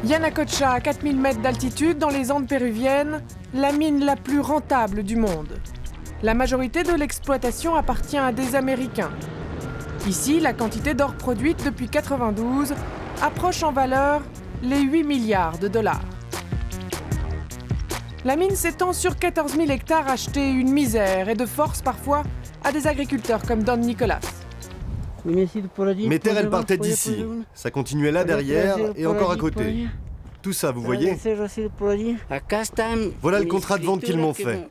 Yanacocha, à 4000 mètres d'altitude dans les Andes péruviennes, la mine la plus rentable du monde. La majorité de l'exploitation appartient à des Américains. Ici, la quantité d'or produite depuis 1992 approche en valeur les 8 milliards de dollars. La mine s'étend sur 14 000 hectares achetés une misère et de force parfois à des agriculteurs comme Don Nicolas. Mes terres, elles partaient d'ici. Ça continuait là derrière et encore à côté. Tout ça, vous voyez? Voilà le contrat de vente qu'ils m'ont fait.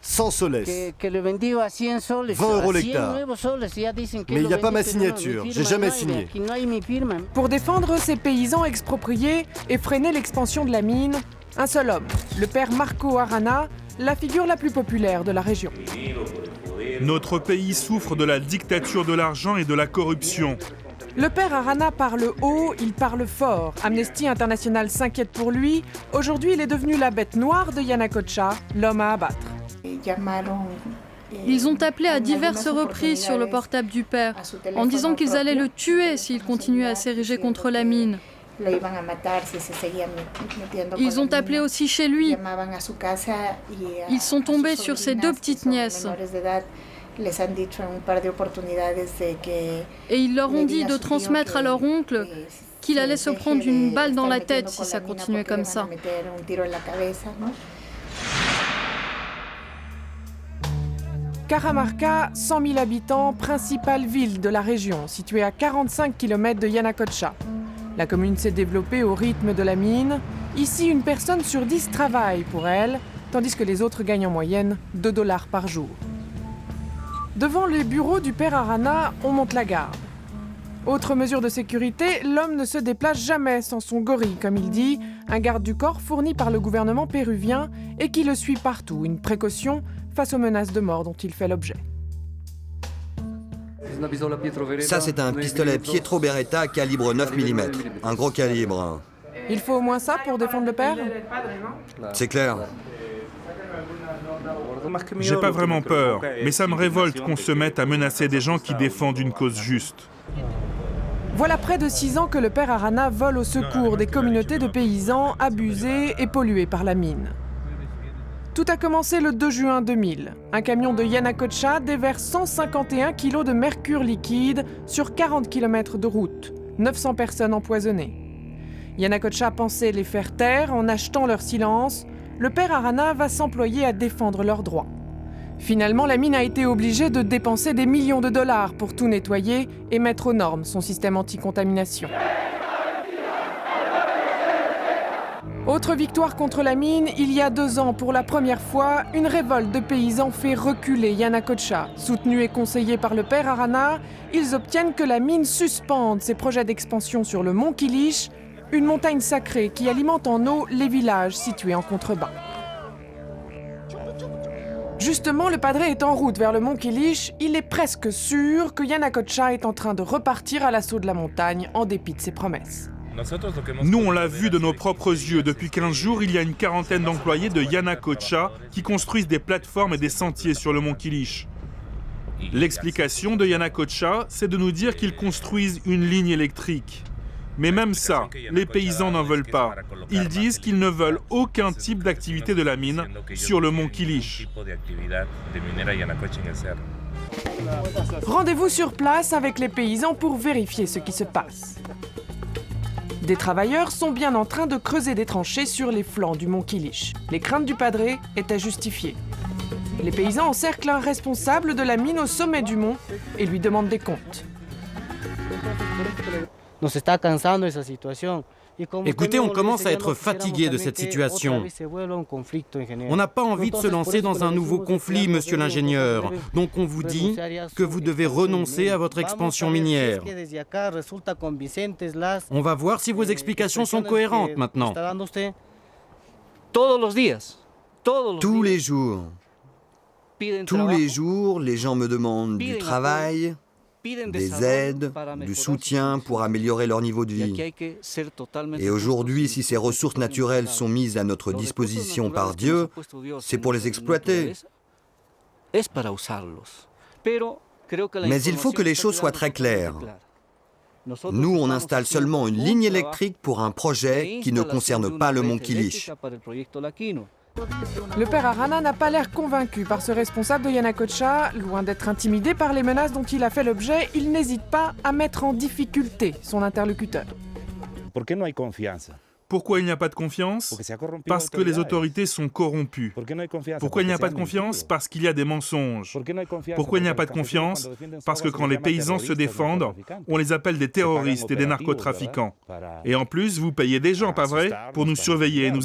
100 soles. 20 euros l'hectare. Mais il n'y a pas ma signature, j'ai jamais signé. Pour défendre ces paysans expropriés et freiner l'expansion de la mine, un seul homme, le père Marco Arana, la figure la plus populaire de la région. Notre pays souffre de la dictature de l'argent et de la corruption. Le père Arana parle haut, il parle fort. Amnesty International s'inquiète pour lui. Aujourd'hui, il est devenu la bête noire de Yanacocha, l'homme à abattre. Ils ont appelé à diverses reprises sur le portable du père, en disant qu'ils allaient le tuer s'il continuait à s'ériger contre la mine. Ils ont appelé aussi chez lui. Ils sont tombés sur ses deux petites nièces. Et ils leur ont dit de transmettre à leur oncle qu'il allait se prendre une balle dans la tête si ça continuait comme ça. Caramarca, 100 000 habitants, principale ville de la région, située à 45 km de Yanacocha. La commune s'est développée au rythme de la mine. Ici, une personne sur 10 travaille pour elle, tandis que les autres gagnent en moyenne 2 $ par jour. Devant les bureaux du père Arana, on monte la garde. Autre mesure de sécurité, l'homme ne se déplace jamais sans son gorille, comme il dit, un garde du corps fourni par le gouvernement péruvien et qui le suit partout, une précaution face aux menaces de mort dont il fait l'objet. Ça, c'est un pistolet Pietro Beretta calibre 9 mm. Un gros calibre. Il faut au moins ça pour défendre le père? C'est clair. J'ai pas vraiment peur, mais ça me révolte qu'on se mette à menacer des gens qui défendent une cause juste. Voilà près de 6 ans que le père Arana vole au secours des communautés de paysans abusés et pollués par la mine. Tout a commencé le 2 juin 2000. Un camion de Yanacocha déverse 151 kg de mercure liquide sur 40 km de route. 900 personnes empoisonnées. Yanacocha pensait les faire taire en achetant leur silence. Le père Arana va s'employer à défendre leurs droits. Finalement, la mine a été obligée de dépenser des millions de dollars pour tout nettoyer et mettre aux normes son système anti-contamination. Autre victoire contre la mine, il y a 2 ans, pour la première fois, une révolte de paysans fait reculer Yanacocha. Soutenus et conseillés par le père Arana, ils obtiennent que la mine suspende ses projets d'expansion sur le mont Quiliche, une montagne sacrée qui alimente en eau les villages situés en contrebas. Justement, le padré est en route vers le mont Quiliche, il est presque sûr que Yanacocha est en train de repartir à l'assaut de la montagne en dépit de ses promesses. Nous, on l'a vu de nos propres yeux. Depuis 15 jours, il y a une quarantaine d'employés de Yanacocha qui construisent des plateformes et des sentiers sur le mont Quiliche. L'explication de Yanacocha, c'est de nous dire qu'ils construisent une ligne électrique. Mais même ça, les paysans n'en veulent pas. Ils disent qu'ils ne veulent aucun type d'activité de la mine sur le mont Quiliche. Rendez-vous sur place avec les paysans pour vérifier ce qui se passe. Des travailleurs sont bien en train de creuser des tranchées sur les flancs du mont Quiliche. Les craintes du padré étaient justifiées. Les paysans encerclent un responsable de la mine au sommet du mont et lui demandent des comptes. Écoutez, on commence à être fatigué de cette situation. On n'a pas envie de se lancer dans un nouveau conflit, monsieur l'ingénieur. Donc on vous dit que vous devez renoncer à votre expansion minière. On va voir si vos explications sont cohérentes maintenant. Tous les jours. Tous les jours, les gens me demandent du travail, des aides, du soutien pour améliorer leur niveau de vie. Et aujourd'hui, si ces ressources naturelles sont mises à notre disposition par Dieu, c'est pour les exploiter. Mais il faut que les choses soient très claires. Nous, on installe seulement une ligne électrique pour un projet qui ne concerne pas le mont Quilish. Le père Arana n'a pas l'air convaincu par ce responsable de Yanacocha. Loin d'être intimidé par les menaces dont il a fait l'objet, il n'hésite pas à mettre en difficulté son interlocuteur. Pourquoi il n'y a pas de confiance? Parce que les autorités sont corrompues. Pourquoi il n'y a pas de confiance? Parce qu'il y a des mensonges. Pourquoi il n'y a pas de confiance? Parce que quand les paysans se défendent, on les appelle des terroristes et des narcotrafiquants. Et en plus, vous payez des gens, pas vrai? Pour nous surveiller et nous...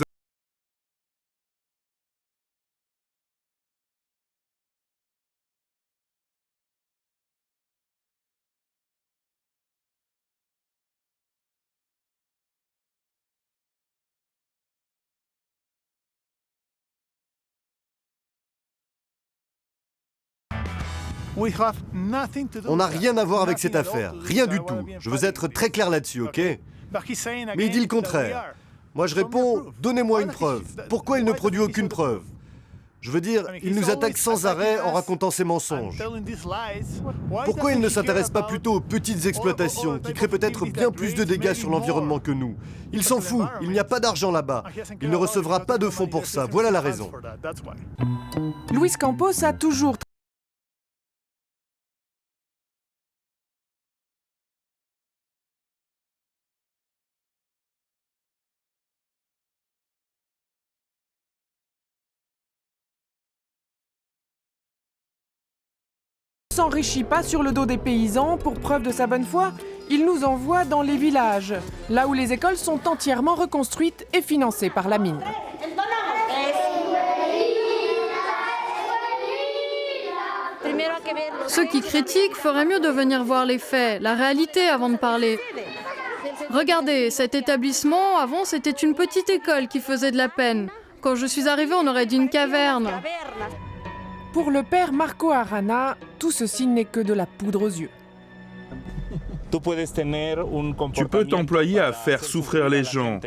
On n'a rien à voir avec cette affaire, rien du tout. Je veux être très clair là-dessus, ok? Mais il dit le contraire. Moi je réponds, donnez-moi une preuve. Pourquoi il ne produit aucune preuve? Je veux dire, il nous attaque sans arrêt en racontant ses mensonges. Pourquoi il ne s'intéresse pas plutôt aux petites exploitations qui créent peut-être bien plus de dégâts sur l'environnement que nous? Il s'en fout, il n'y a pas d'argent là-bas. Il ne recevra pas de fonds pour ça, voilà la raison. Luis Campos a toujours s'enrichit pas sur le dos des paysans. Pour preuve de sa bonne foi, il nous envoie dans les villages, là où les écoles sont entièrement reconstruites et financées par la mine. Ceux qui critiquent feraient mieux de venir voir les faits, la réalité avant de parler. Regardez, cet établissement, avant, c'était une petite école qui faisait de la peine. Quand je suis arrivée, on aurait dit une caverne. Pour le père Marco Arana, tout ceci n'est que de la poudre aux yeux. Tu peux t'employer à faire souffrir les gens,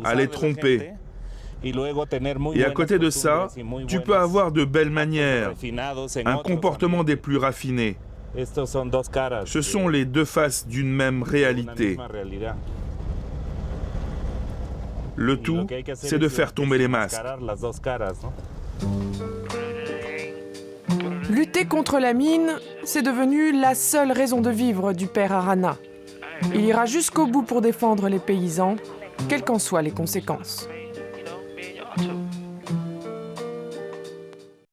à les tromper. Et à côté de ça, tu peux avoir de belles manières, un comportement des plus raffinés. Ce sont les deux faces d'une même réalité. Le tout, c'est de faire tomber les masques. Lutter contre la mine, c'est devenu la seule raison de vivre du père Arana. Il ira jusqu'au bout pour défendre les paysans, quelles qu'en soient les conséquences.